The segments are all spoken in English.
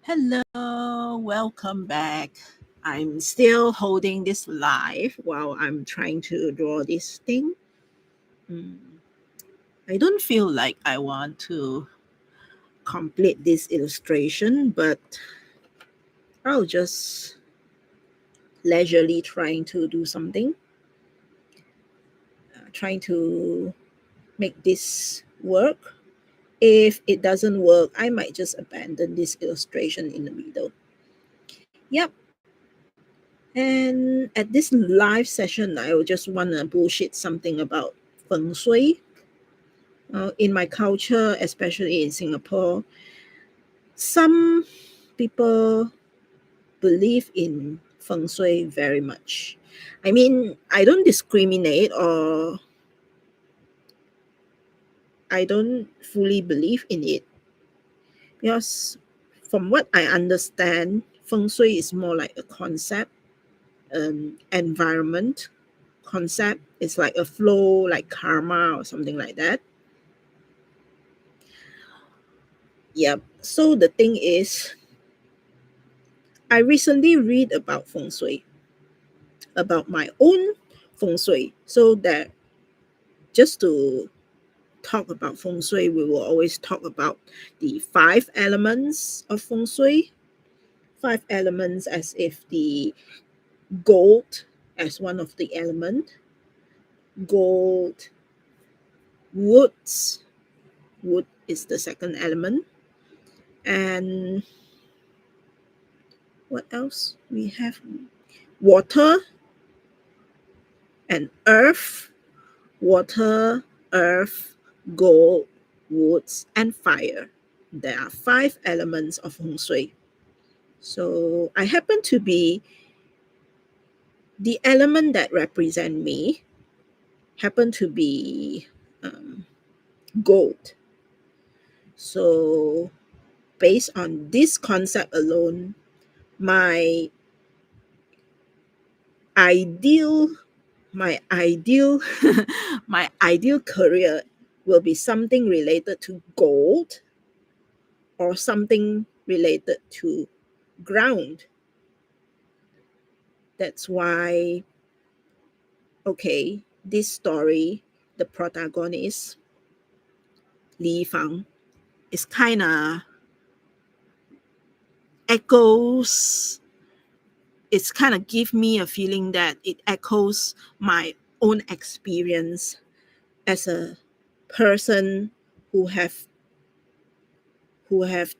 Hello, welcome back. I'm still holding this live while I'm trying to draw this thing. Mm, I don't feel like I want to complete this illustration, but I'll just leisurely trying to do something, trying to make this work. If it doesn't work, I might just abandon this illustration in the middle. Yep. And at this live session, I will just want to bullshit something about Feng Shui. In my culture, especially in Singapore, some people believe in Feng Shui very much. I mean, I don't discriminate or I don't fully believe in it because from what I understand, Feng Shui is more like a concept, environment concept. It's like a flow, like karma or something like that. Yep. So the thing is, I recently read about Feng Shui, about my own Feng Shui. So that just to talk about Feng Shui, we will always talk about the five elements of Feng Shui. Five elements as if the gold as one of the element, gold, woods, wood is the second element, and what else we have? Water and earth, water, earth, gold, woods, and fire. There are five elements of Feng Shui. So I happen to be the element that represent me happen to be gold. So based on this concept alone, my ideal my ideal my ideal career will be something related to gold or something related to ground. That's why, okay, this story, the protagonist Li Fang is kind of echoes. It's kind of give me a feeling that it echoes my own experience as a person who have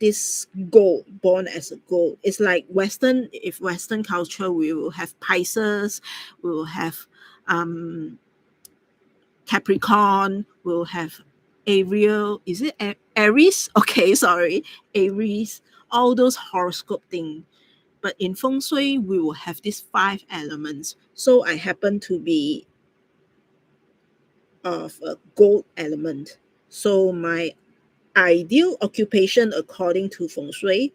this goal, born as a goal. It's like Western, if Western culture, we will have Pisces, we will have um, Capricorn, we'll have Ariel, is it Aries? Okay, sorry, Aries, all those horoscope thing. But in Feng Shui, we will have these five elements. So I happen to be of a gold element. So my ideal occupation according to Feng Shui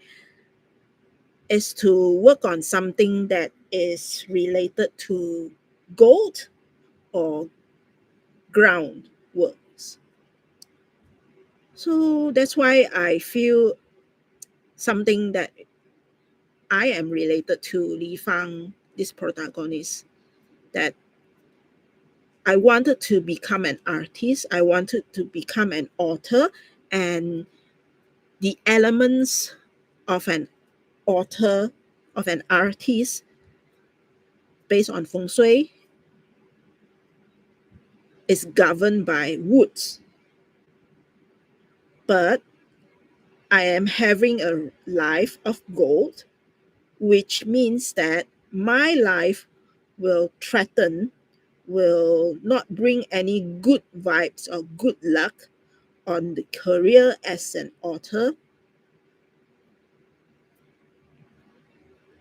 is to work on something that is related to gold or ground works. So that's why I feel something that I am related to Li Fang, this protagonist, that I wanted to become an artist, I wanted to become an author, and the elements of an author, of an artist, based on Feng Shui, is governed by woods. But I am having a life of gold, which means that my life will threaten, will not bring any good vibes or good luck on the career as an author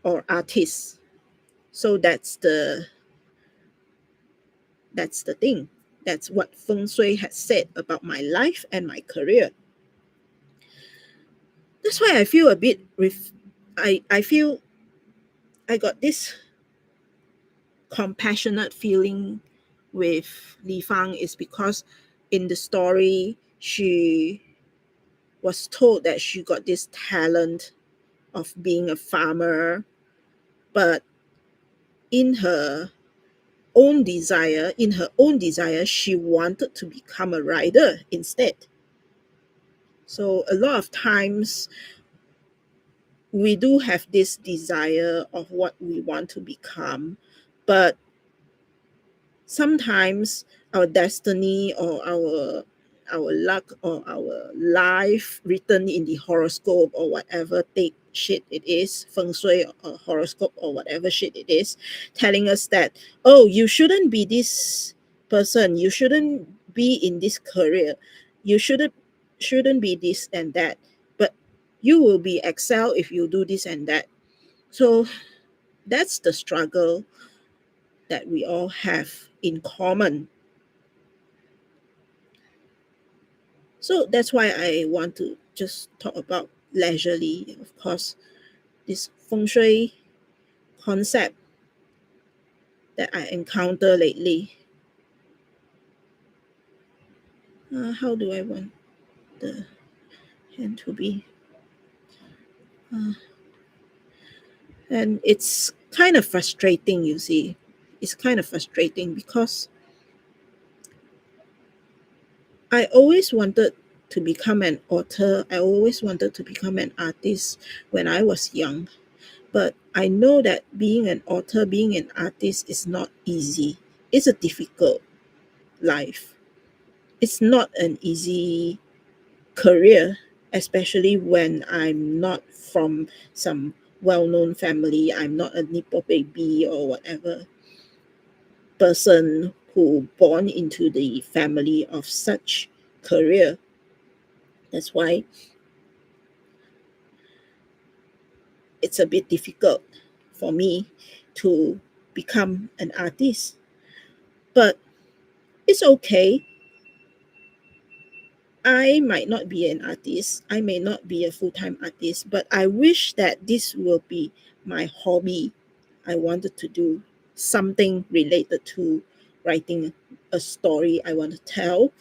or artist. So that's the thing. That's what Feng Shui has said about my life and my career. That's why I feel a bit I feel I got this compassionate feeling with Li Fang is because in the story she was told that she got this talent of being a farmer, but in her in her own desire, she wanted to become a writer instead. So a lot of times we do have this desire of what we want to become, but sometimes our destiny or our luck or our life written in the horoscope or whatever take shit it is, feng shui or horoscope or whatever shit it is, telling us that, oh, you shouldn't be this person, you shouldn't be in this career, you shouldn't be this and that, but you will be excel if you do this and that. So that's the struggle that we all have in common. So that's why I want to just talk about leisurely, of course, this feng shui concept that I encounter lately. How do I want the hand to be? Uh, and it's kind of frustrating, you see. It's kind of frustrating because I always wanted to become an author. I always wanted to become an artist when I was young. But I know that being an author, being an artist is not easy. It's a difficult life. It's not an easy career, especially when I'm not from some well known family. I'm not a Nippo baby or whatever person who born into the family of such career. That's why it's a bit difficult for me to become an artist. But it's okay. I might not be an artist. I may not be a full time artist, but I wish that this will be my hobby. I wanted to do something related to writing a story I want to tell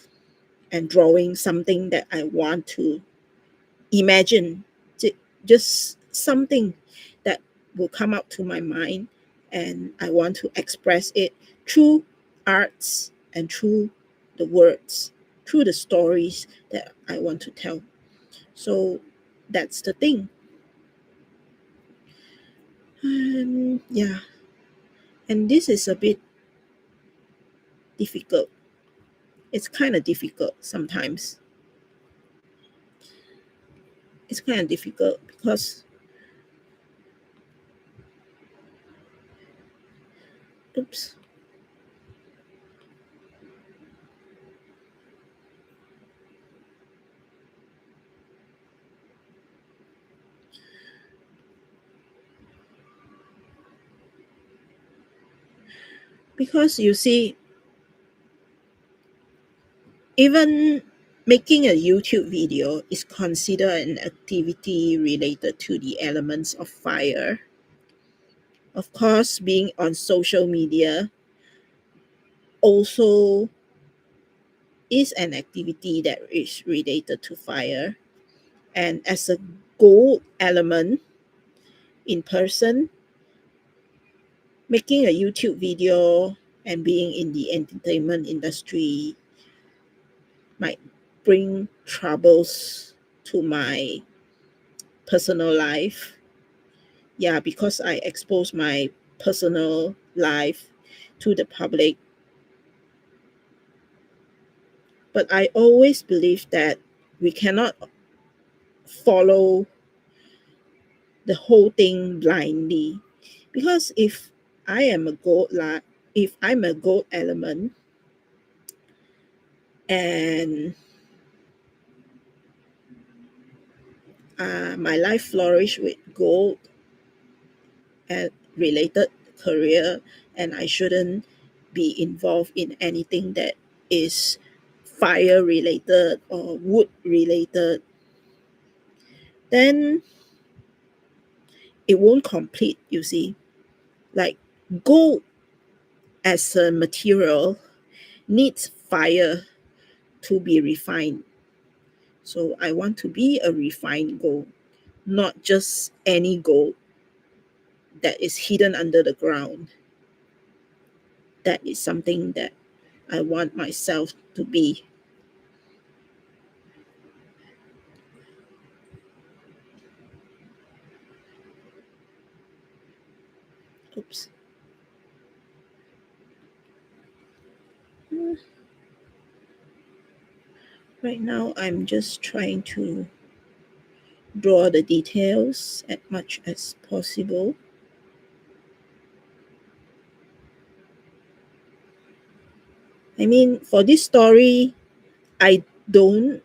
and drawing something that I want to imagine. Just something that will come up to my mind and I want to express it through arts and through the words, through the stories that I want to tell. So that's the thing. Yeah, and this is a bit difficult. It's kind of difficult sometimes. It's kind of difficult because, oops, because you see, even making a YouTube video is considered an activity related to the elements of fire. Of course, being on social media also is an activity that is related to fire. And as a gold element in person, making a YouTube video and being in the entertainment industry might bring troubles to my personal life. Yeah, because I expose my personal life to the public. But I always believe that we cannot follow the whole thing blindly. Because if I'm a gold element and my life flourish with gold and related career, and I shouldn't be involved in anything that is fire related or wood related, then it won't complete, you see. Like gold as a material needs fire to be refined. So I want to be a refined gold. not just any gold that is hidden under the ground. That is something that I want myself to be. Oops. Hmm. Right now, I'm just trying to draw the details as much as possible. I mean, for this story, I don't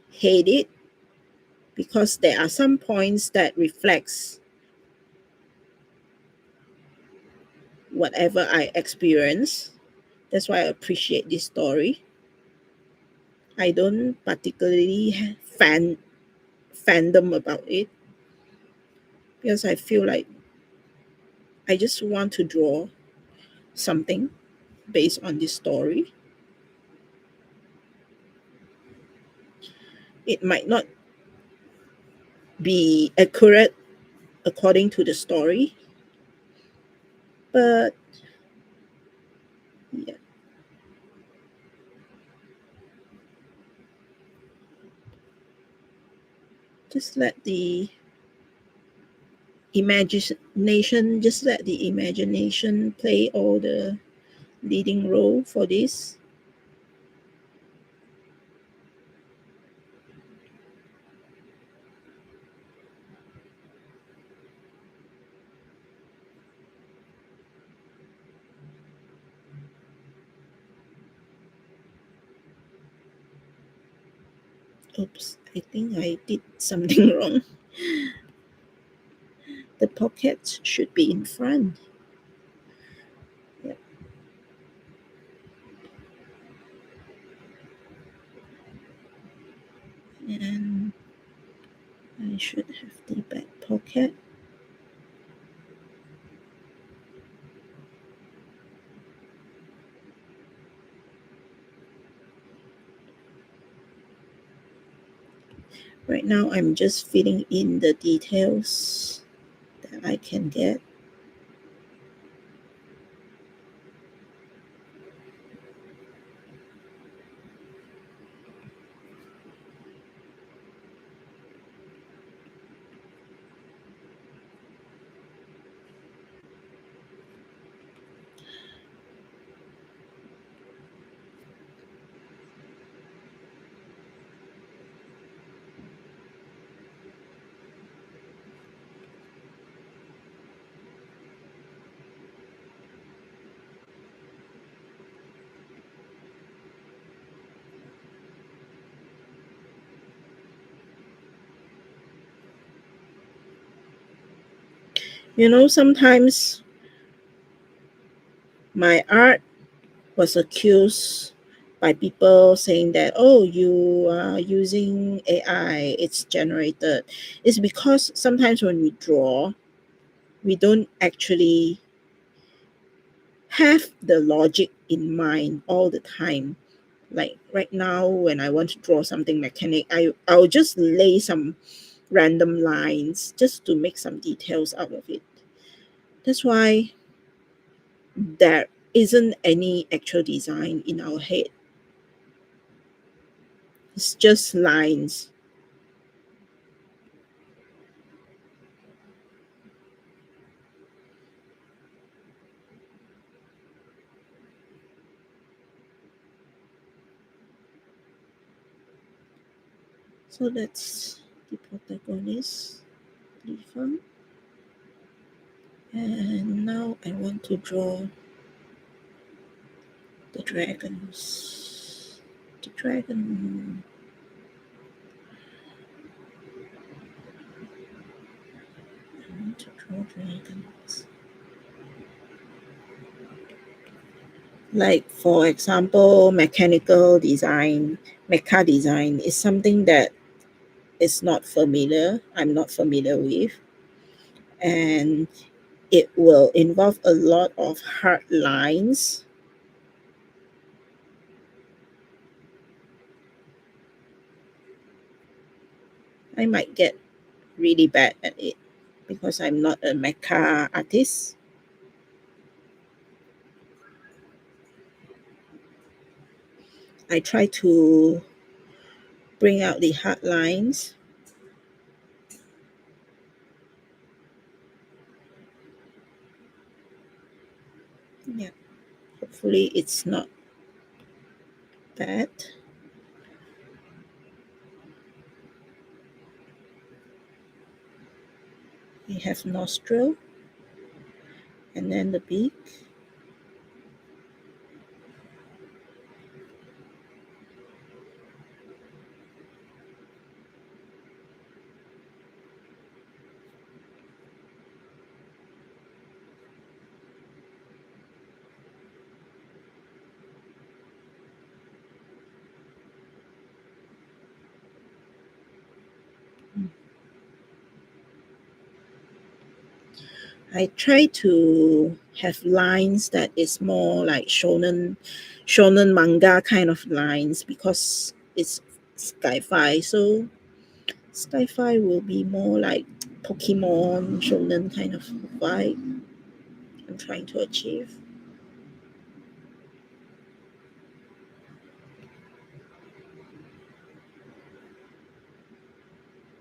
hate it because there are some points that reflects whatever I experience. That's why I appreciate this story. I don't particularly fandom about it because I feel like I just want to draw something based on this story. It might not be accurate according to the story, but yeah, just let the imagination play all the leading role for this. Oops, I think I did something wrong. The pockets should be in front. Yep. And I should have the back pocket. Right now, I'm just filling in the details that I can get. You know, sometimes my art was accused by people saying that, oh, you are using AI, it's generated. It's because sometimes when we draw, we don't actually have the logic in mind all the time. Like right now, when I want to draw something mechanic, I'll just lay some random lines just to make some details out of it. That's why there isn't any actual design in our head. It's just lines. So that's the protagonist, Lifan. And now I want to draw the dragons. The dragon. I want to draw dragons. Like, for example, mechanical design, mecha design is something that is not familiar. I'm not familiar with. And it will involve a lot of hard lines. I might get really bad at it because I'm not a mecha artist. I try to bring out the hard lines. Yeah, hopefully it's not bad. We have nostril and then the beak. I try to have lines that is more like shonen manga kind of lines because it's sci-fi. So sci-fi will be more like Pokemon shonen kind of vibe I'm trying to achieve.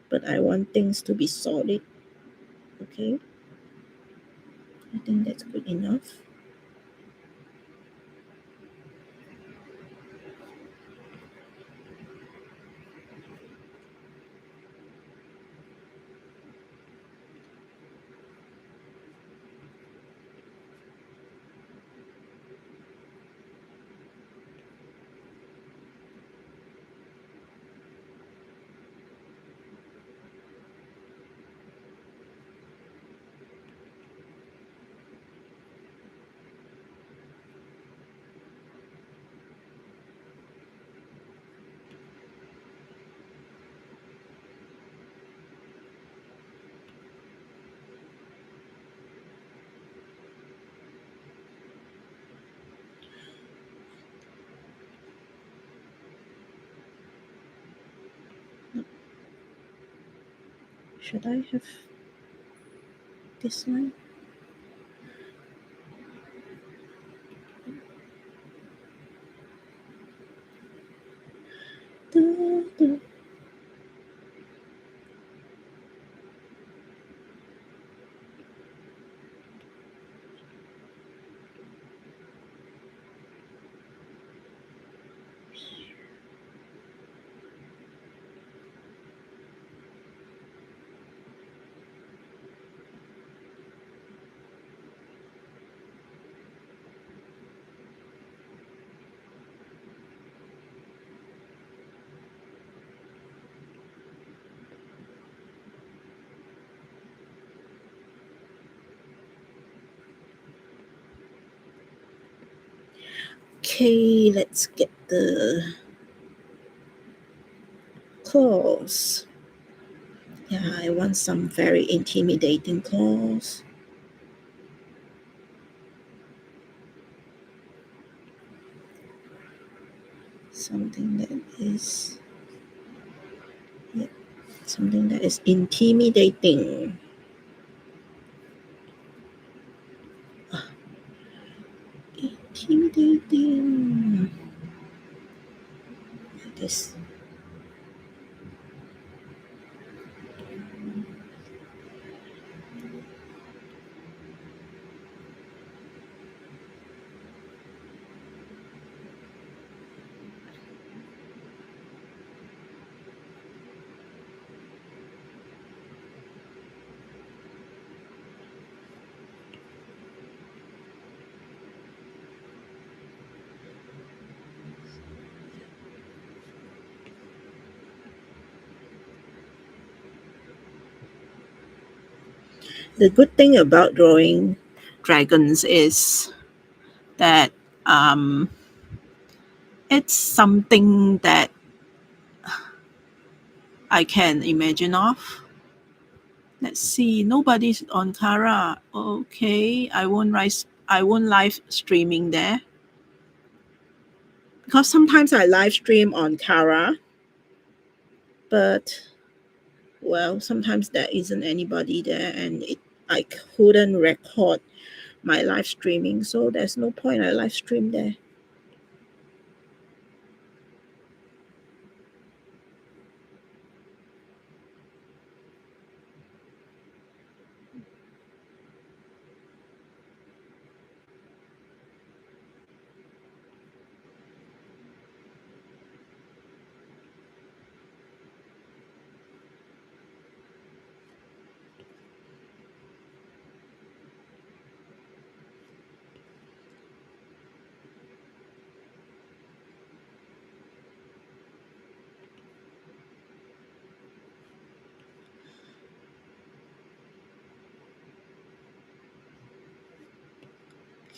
But I want things to be solid. Okay, I think that's good enough. Should I have this line? Du- du. Okay, let's get the claws. Yeah, I want some very intimidating claws. Something that is, yeah, something that is intimidating. Ah, intimidating. Like this. The good thing about drawing dragons is that um, it's something that I can imagine of. Let's see. Nobody's on Kara. Okay, I won't live streaming there because sometimes I live stream on Kara, but Well, sometimes there isn't anybody there, and I couldn't record my live streaming, so there's no point I live stream there.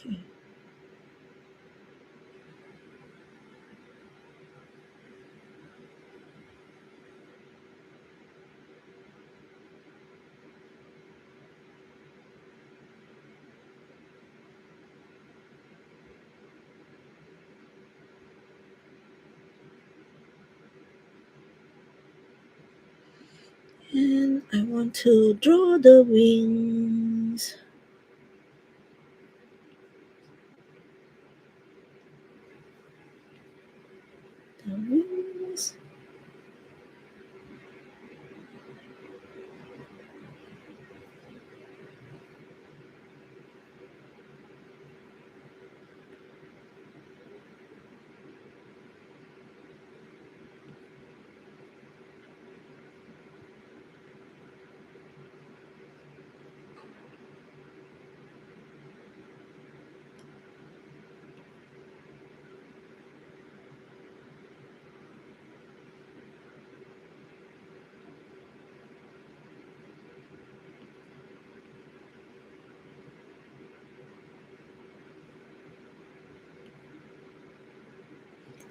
Okay. And I want to draw the wings. The wings.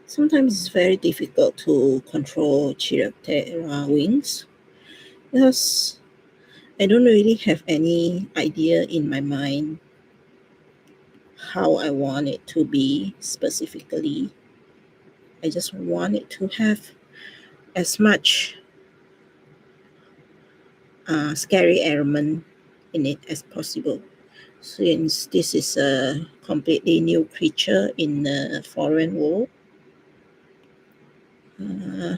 Sometimes it's very difficult to control Chiroptera wings because I don't really have any idea in my mind how I want it to be specifically. I just want it to have as much scary element in it as possible. Since this is a completely new creature in the foreign world, uh,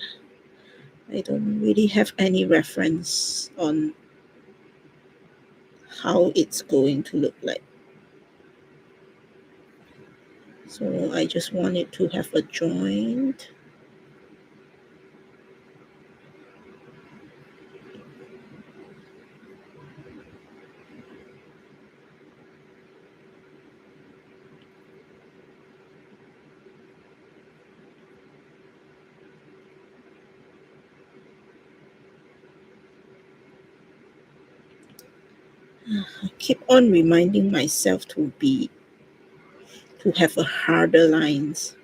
I don't really have any reference on how it's going to look like. So I just want it to have a joint. I keep on reminding myself to have a harder lines.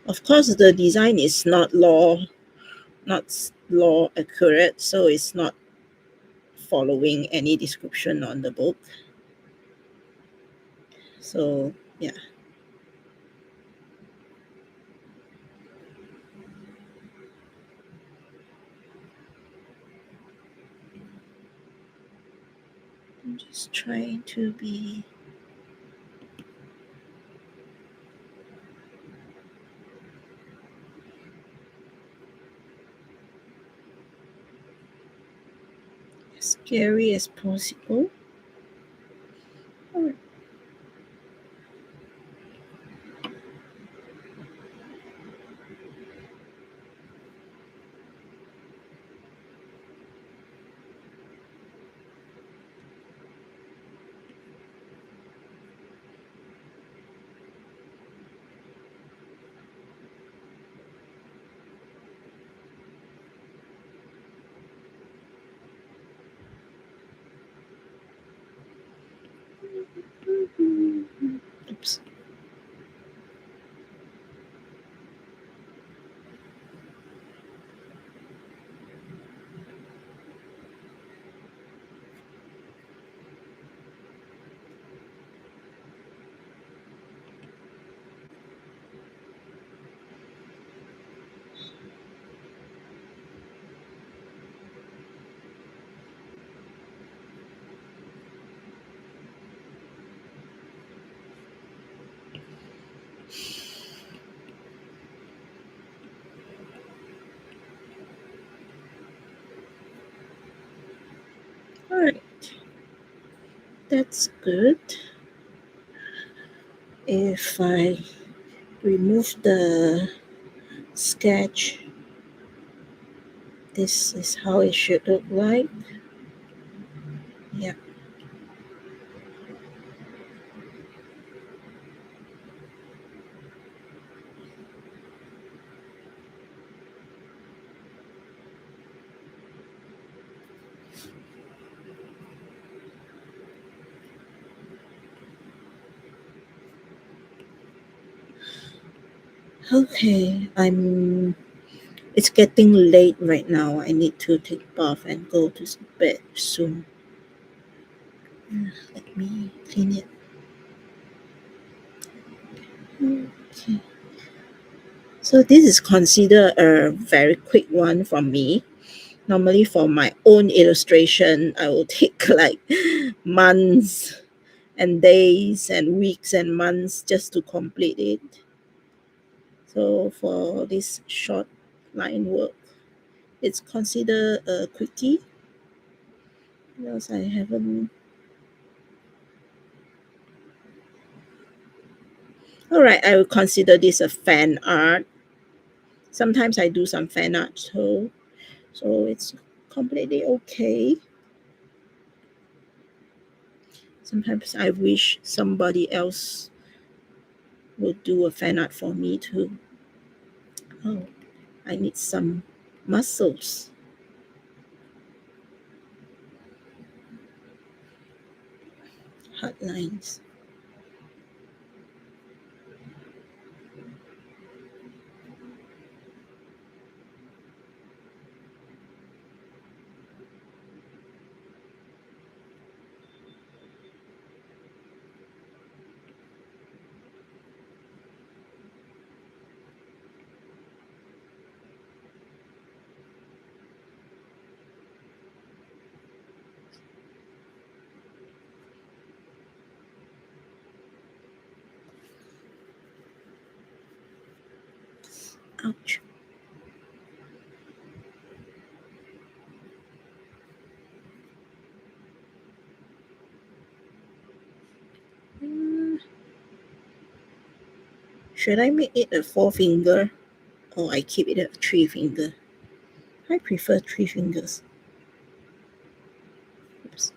Of course, the design is not law accurate, so it's not following any description on the book. So yeah, I'm just trying to be as scary as possible. Alright. that's good. If I remove the sketch, this is how it should look like. Yeah. Okay, it's getting late right now. I need to take bath and go to bed soon. Let me clean it. Okay. So this is considered a very quick one from me. Normally for my own illustration, I will take like months and days and weeks and months just to complete it. So for this short line work, it's considered a quickie because I haven't. All right, I will consider this a fan art. Sometimes I do some fan art, so it's completely okay. Sometimes I wish somebody else would do a fan art for me too. Oh, I need some muscles, hard lines. Ouch. Mm, should I make it a four finger or I keep it a three finger? I prefer three fingers. Oops.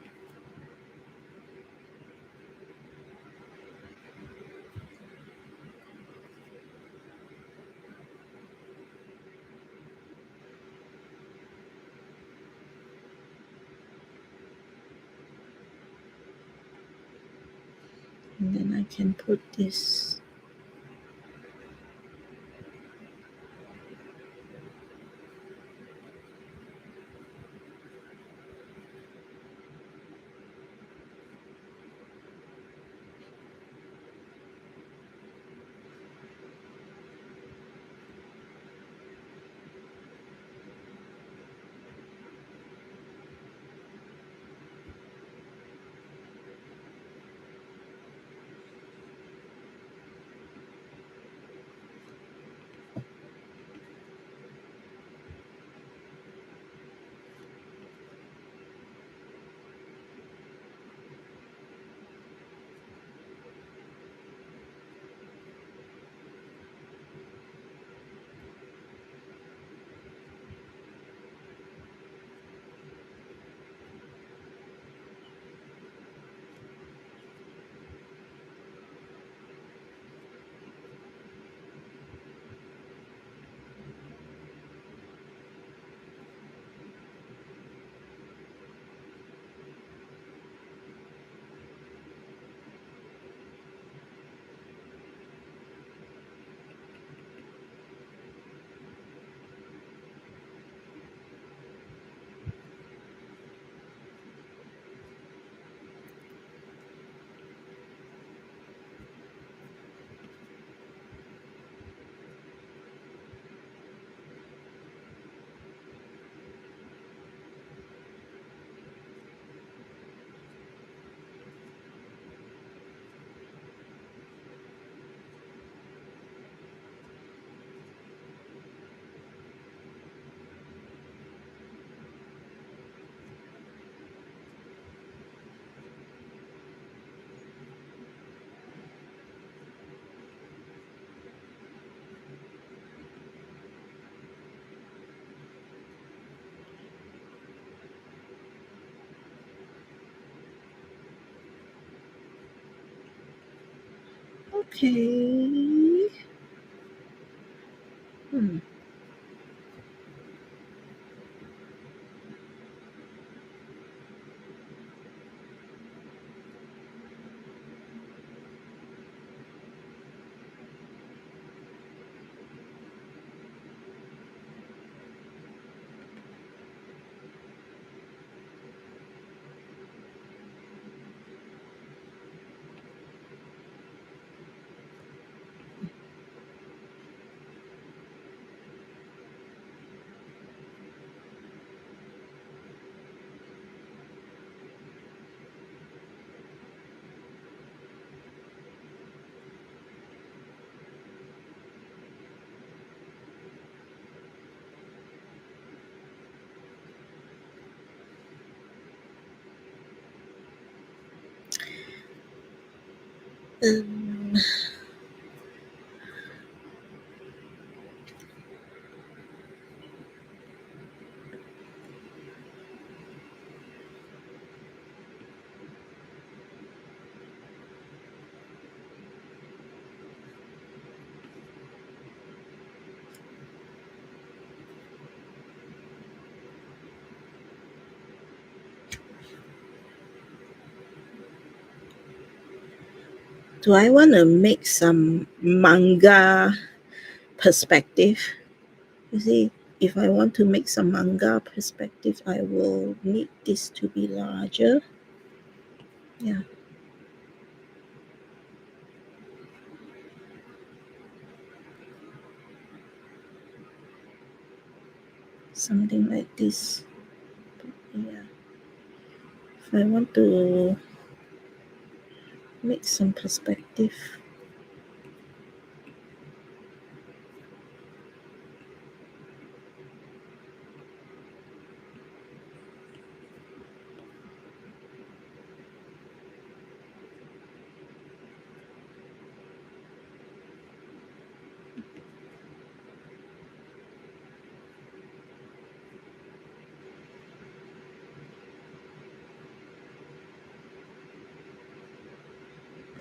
And then I can put this. Okay. Hmm. Um, do I want to make some manga perspective? You see, if I want to make some manga perspective, I will need this to be larger. Yeah. Something like this. Yeah. If I want to make some perspective.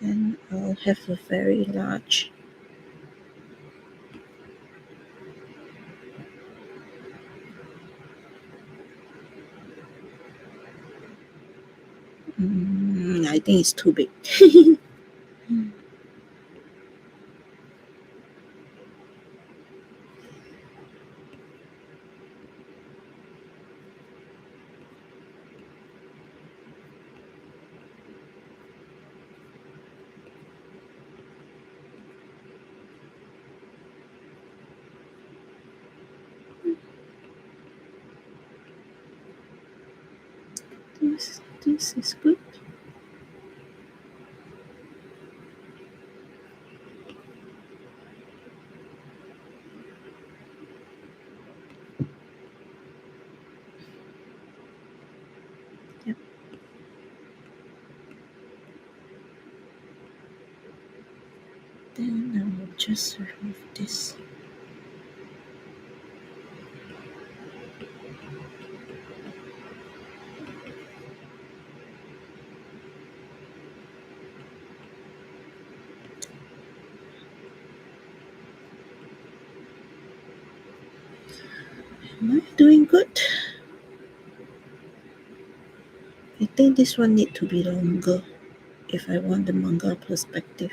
Then I'll have a very large. I think it's too big. This is good. Yep. Then I'll just remove this. Am I doing good? I think this one need to be longer if I want the manga perspective.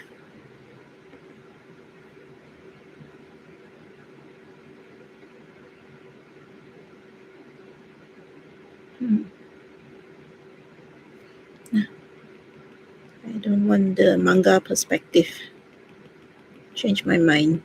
Hmm. I don't want the manga perspective. Change my mind.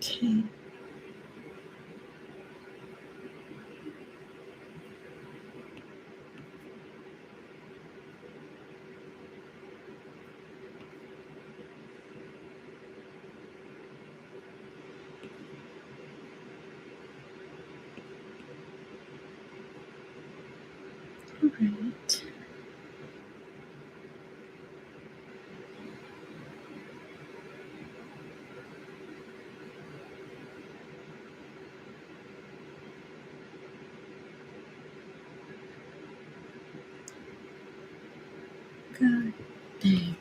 Okay. Right. God damn.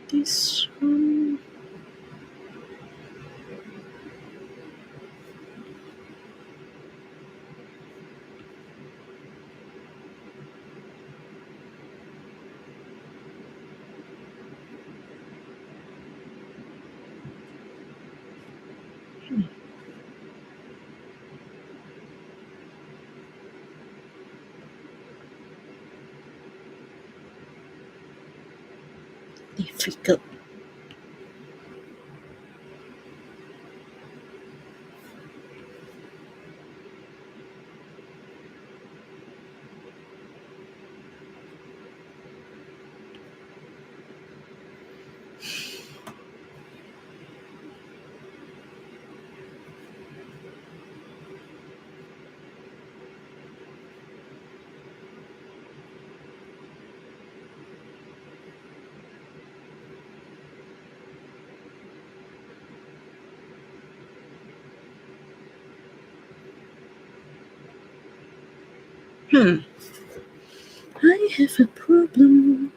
This one. Difficult. Hmm. I have a problem.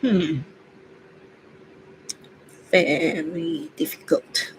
Hmm. Very difficult.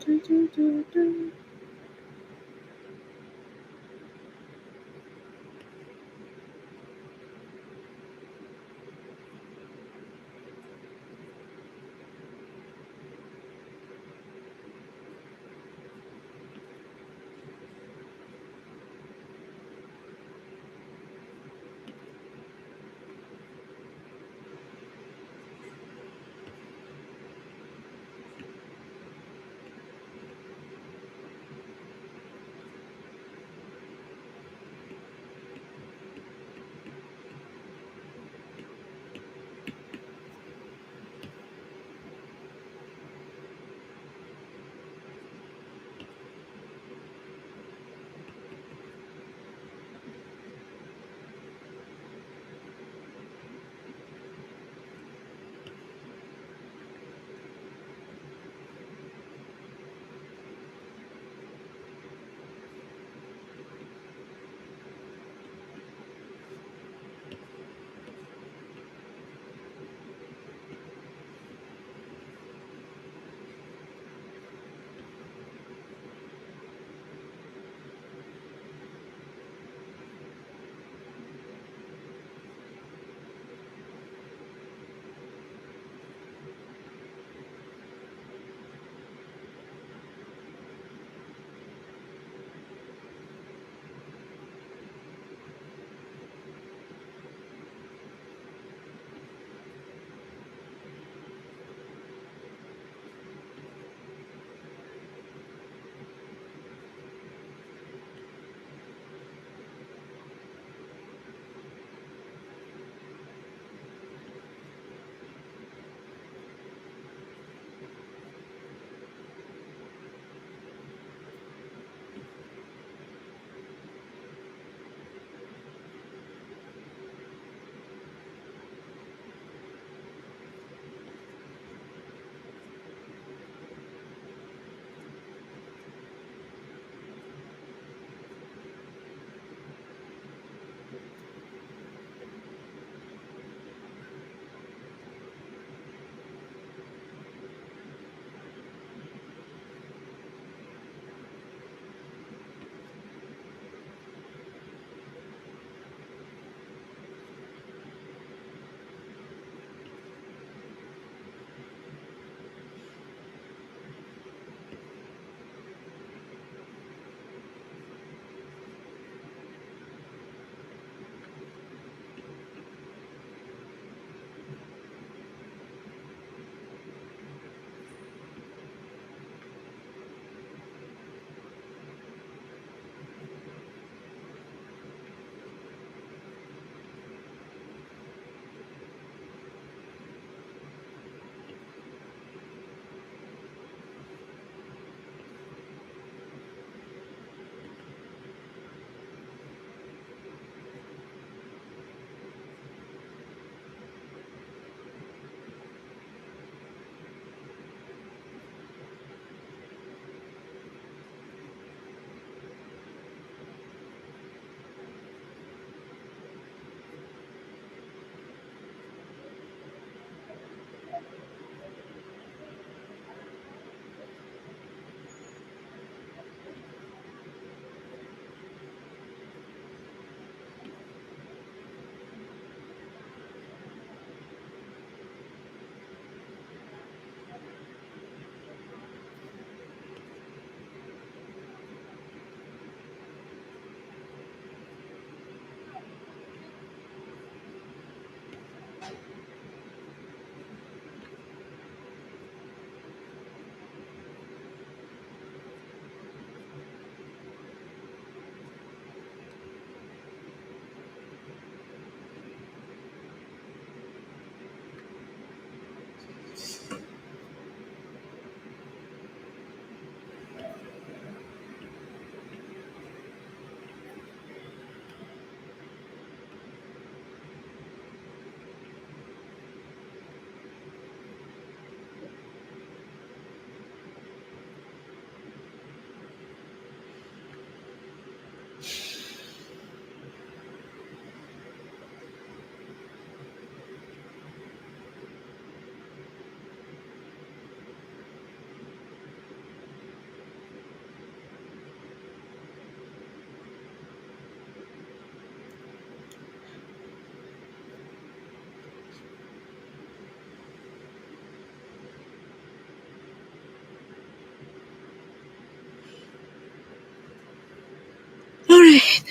Do, do, do, do.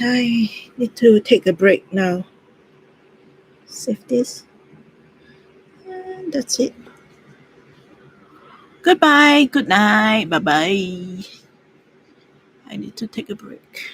I need to take a break now. Save this. And that's it. Goodbye. Good night. Bye bye. I need to take a break.